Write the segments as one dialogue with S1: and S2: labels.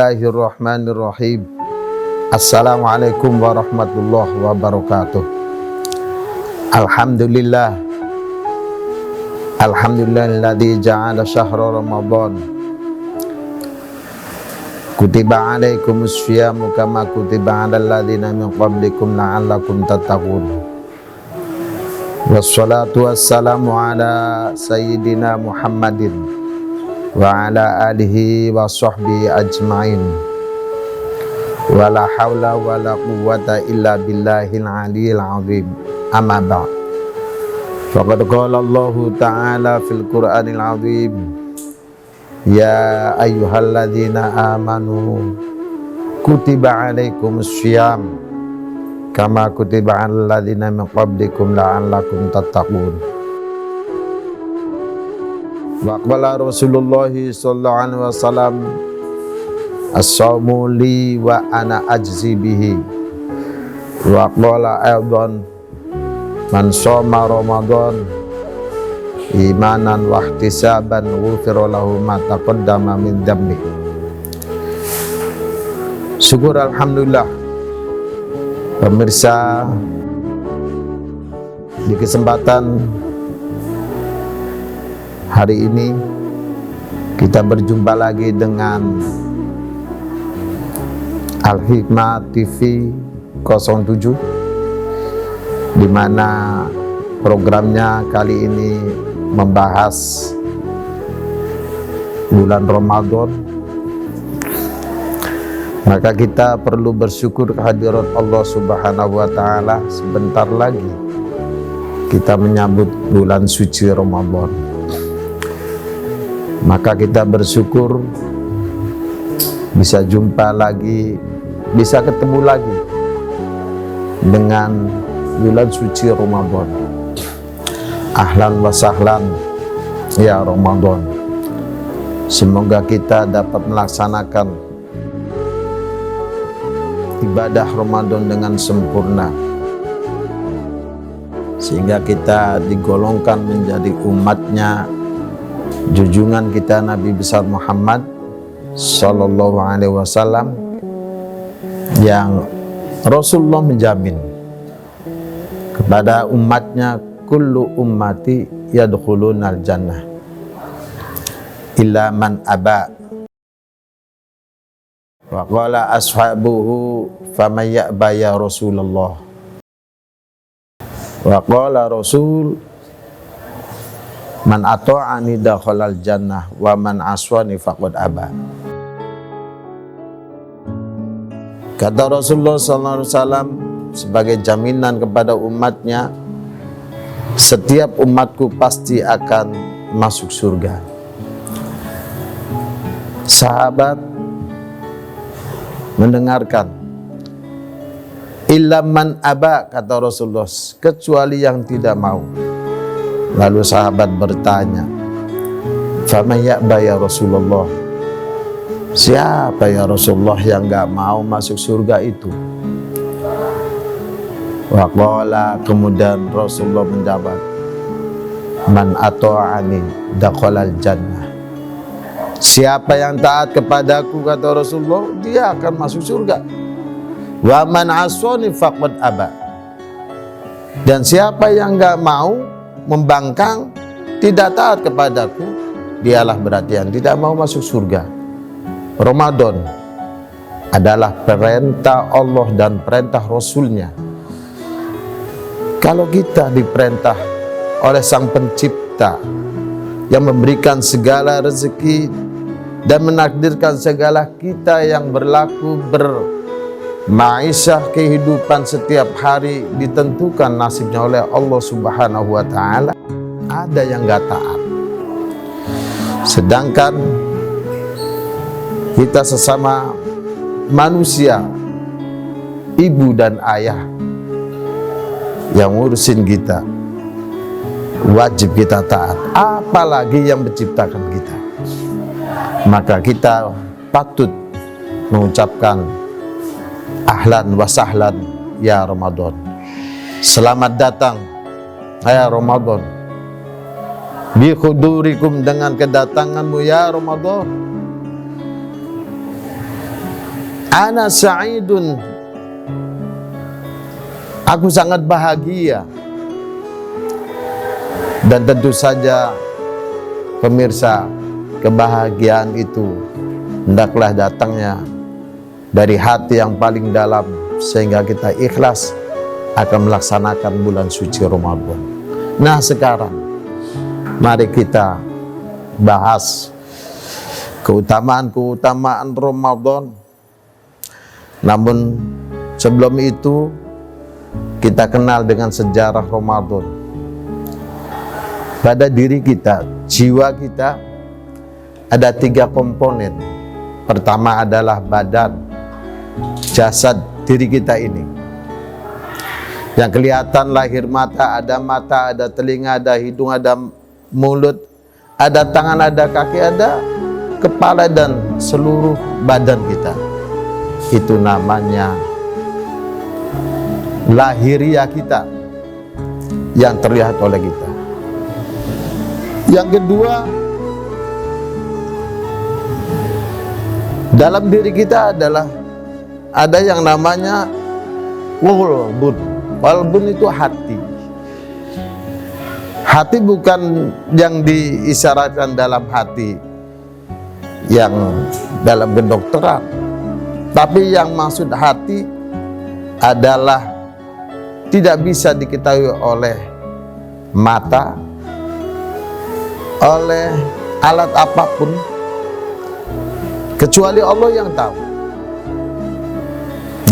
S1: Bismillahirrahmanirrahim. Assalamualaikum warahmatullahi wabarakatuh. Alhamdulillah. Alhamdulillahilladzi ja'ala syahra Ramadan kutiba alaikumus syiyamu kama kutiba alal ladzina min qablikum la'allakum tattaqun. Wassalatu wassalamu ala sayyidina Muhammadin wa ala alihi wa sahbihi ajma'in. Wa la hawla wa la quwwata illa billahil aliyyil azim. Amma ba'd. Faqad qala Allah ta'ala fil Qur'anil azim, ya ayyuhalladzina amanu kutiba alaikumus syiyam kama kutiba alal ladzina min qablikum la'allakum tattaqun. Wa qala Rasulullah sallallahu alaihi wasallam, as-shaumu li wa ana ajzi bihi. Wa qala aidan, man shoma Ramadan imanan wa ihtisaban ghufira lahu ma taqaddama min dhanbi. Syukur alhamdulillah pemirsa, di kesempatan hari ini kita berjumpa lagi dengan Al-Hikmah TV 07, di mana programnya kali ini membahas bulan Ramadan. Maka kita perlu bersyukur kehadirat Allah Subhanahu wa Ta'ala. Sebentar lagi kita menyambut bulan suci Ramadan. Maka kita bersyukur bisa jumpa lagi, bisa ketemu lagi dengan bulan suci Ramadan. Ahlan wa sahlan ya Ramadan. Semoga kita dapat melaksanakan ibadah Ramadan dengan sempurna, sehingga kita digolongkan menjadi umatnya junjungan kita Nabi besar Muhammad sallallahu alaihi wasallam, yang Rasulullah menjamin kepada umatnya, kullu ummati yadkhulunal jannah illa man aba. Wa qala ashabuhu faman ya'ba ya Rasulullah. Wa qala Rasul, man ata'ani dakhalal jannah wa man aswani faqad aba. Kata Rasulullah sallallahu alaihi wasallam sebagai jaminan kepada umatnya, setiap umatku pasti akan masuk surga. Sahabat mendengarkan, illa man aba, kata Rasulullah, kecuali yang tidak mau. Lalu sahabat bertanya, faman ya'ba ya Rasulullah, siapa ya Rasulullah yang gak mau masuk surga itu? Wa qala, kemudian Rasulullah menjawab, man ata'ani dakhalal jannah. Siapa yang taat kepadaku, kata Rasulullah, dia akan masuk surga. Wa man aswani faqad aba. Dan siapa yang gak mau, membangkang, tidak taat kepadaku, dialah berarti yang tidak mau masuk surga. Ramadan adalah perintah Allah dan perintah Rasulnya. Kalau kita diperintah oleh Sang Pencipta yang memberikan segala rezeki dan menakdirkan segala kita yang berlaku Ma'isyah, kehidupan setiap hari ditentukan nasibnya oleh Allah Subhanahu wa Ta'ala, ada yang gak taat. Sedangkan kita sesama manusia, ibu dan ayah yang ngurusin kita, wajib kita taat, apalagi yang menciptakan kita. Maka kita patut mengucapkan ahlan wa sahlan ya Ramadan. Selamat datang ya Ramadan. Bi khudurikum, dengan kedatanganmu ya Ramadan. Ana sa'idun, aku sangat bahagia. Dan tentu saja pemirsa, kebahagiaan itu hendaklah datangnya dari hati yang paling dalam, sehingga kita ikhlas akan melaksanakan bulan suci Ramadan. Nah, sekarang mari kita bahas keutamaan-keutamaan Ramadan. Namun sebelum itu kita kenal dengan sejarah Ramadan. Pada diri kita, jiwa kita, ada 3 komponen. Pertama adalah badan, jasad diri kita ini, yang kelihatan lahir mata, ada telinga, ada hidung, ada mulut, ada tangan, ada kaki, ada kepala, dan seluruh badan kita. Itu namanya lahiriah kita yang terlihat oleh kita. Yang kedua, dalam diri kita ada yang namanya qalbun. Qalbun itu hati. Hati bukan yang diisyaratkan dalam hati yang dalam kedokteran, tapi yang maksud hati adalah tidak bisa diketahui oleh mata, oleh alat apapun, kecuali Allah yang tahu.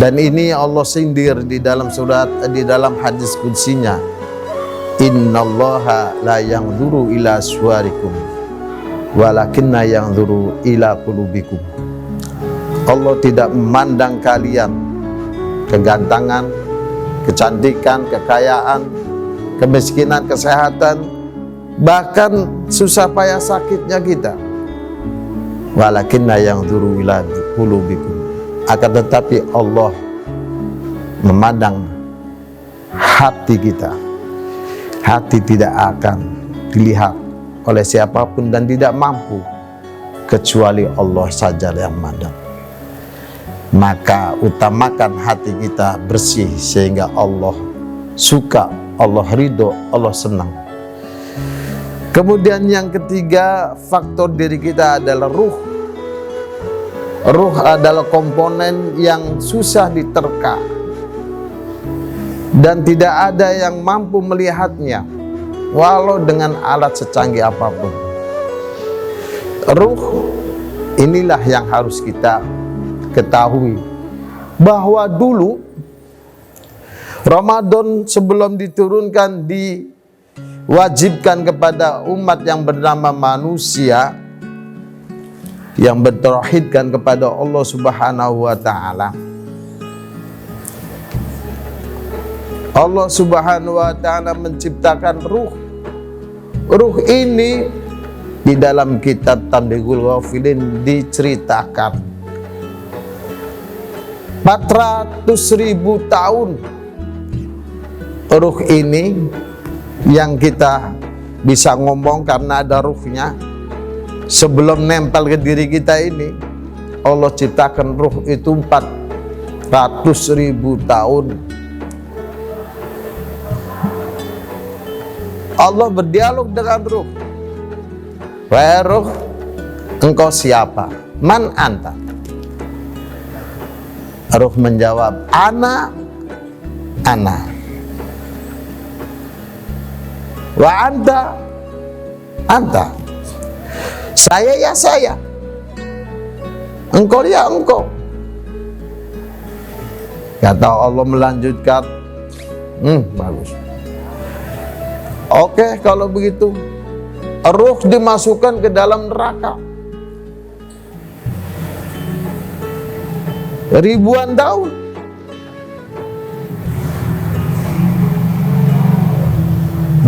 S1: Dan ini Allah sindir di dalam hadis qudsinya, innallaha la yanzuru ila suwarikum walakinna yanzuru ila qulubikum. Allah tidak memandang kalian kegantengan, kecantikan, kekayaan, kemiskinan, kesehatan, bahkan susah payah sakitnya kita. Walakinna yanzuru ila qulubikum. Akan tetapi Allah memandang hati kita. Hati tidak akan dilihat oleh siapapun dan tidak mampu kecuali Allah saja yang memandang. Maka utamakan hati kita bersih sehingga Allah suka, Allah ridho, Allah senang. Kemudian yang ketiga, faktor diri kita adalah ruh. Ruh adalah komponen yang susah diterka dan tidak ada yang mampu melihatnya walau dengan alat secanggih apapun. Ruh inilah yang harus kita ketahui, bahwa dulu Ramadan sebelum diturunkan diwajibkan kepada umat yang bernama manusia yang bertauhidkan kepada Allah Subhanahu wa taala. Allah Subhanahu wa taala menciptakan ruh. Ruh ini di dalam kitab Tanbihul Ghafilin diceritakan 400.000 tahun ruh ini yang kita bisa ngomong karena ada ruhnya. Sebelum nempel ke diri kita ini, Allah ciptakan ruh itu 400.000 tahun. Allah berdialog dengan ruh. Wahai ruh, engkau siapa? Man anta? Ruh menjawab, ana. Wa anta. Saya ya saya, engkau ya engkau. Kata Allah melanjutkan, bagus. Oke, kalau begitu ruh dimasukkan ke dalam neraka. Ribuan tahun.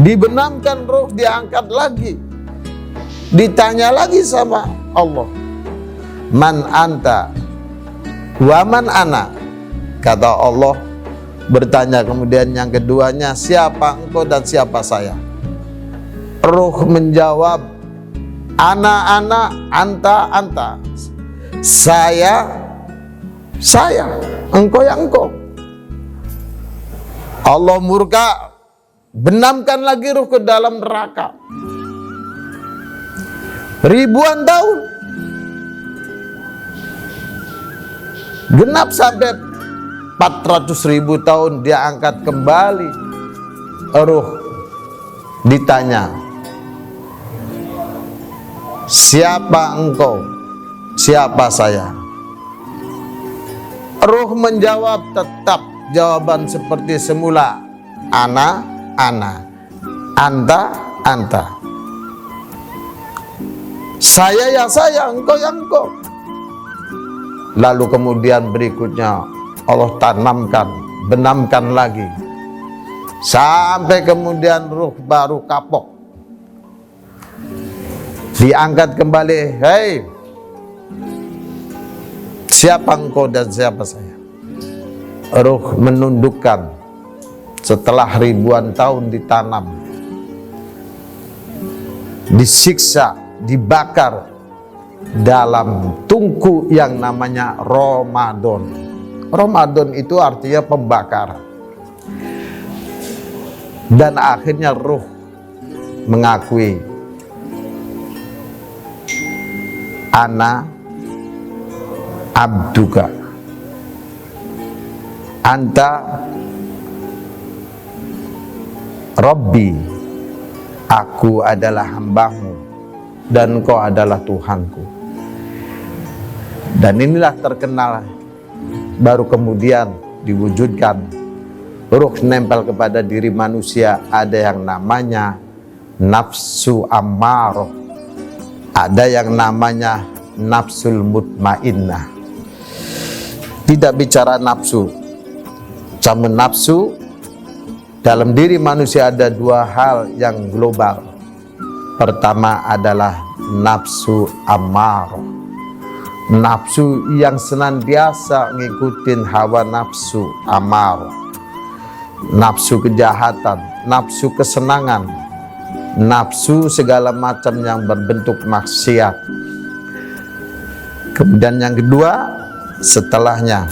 S1: Dibenamkan ruh, diangkat lagi. Ditanya lagi sama Allah, man anta wa man ana. Kata Allah bertanya kemudian yang keduanya, siapa engkau dan siapa saya? Ruh menjawab, ana, anta. Saya Saya, engkau ya engkau. Allah murka, benamkan lagi ruh ke dalam neraka. Ribuan tahun. Genap sampai 400.000 tahun dia angkat kembali. Ruh ditanya, siapa engkau? Siapa saya? Ruh menjawab tetap jawaban seperti semula. Ana, anta, anta. Saya ya saya, engkau ya engkau. Lalu kemudian berikutnya Allah tanamkan, benamkan lagi. Sampai kemudian ruh baru kapok. Diangkat kembali, hei, siapa engkau dan siapa saya? Ruh menundukkan setelah ribuan tahun ditanam, disiksa, dibakar dalam tungku yang namanya Ramadan. Ramadan itu artinya pembakaran. Dan akhirnya ruh mengakui, ana abduka, anta Rabbi, aku adalah hambamu dan kau adalah Tuhanku. Dan inilah terkenal, baru kemudian diwujudkan ruh nempel kepada diri manusia. Ada yang namanya nafsu ammaroh, ada yang namanya nafsul mutmainnah. Tidak bicara nafsu, sama nafsu dalam diri manusia ada dua hal yang global. Pertama adalah nafsu ammaroh, nafsu yang senantiasa ngikutin hawa nafsu ammaroh, nafsu kejahatan, nafsu kesenangan, nafsu segala macam yang berbentuk maksiat. Kemudian yang kedua, setelahnya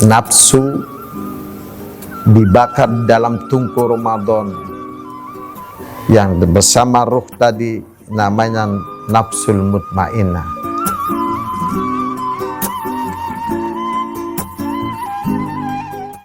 S1: nafsu dibakar dalam tungku Ramadan yang bersama ruh tadi namanya nafsul mutmainnah.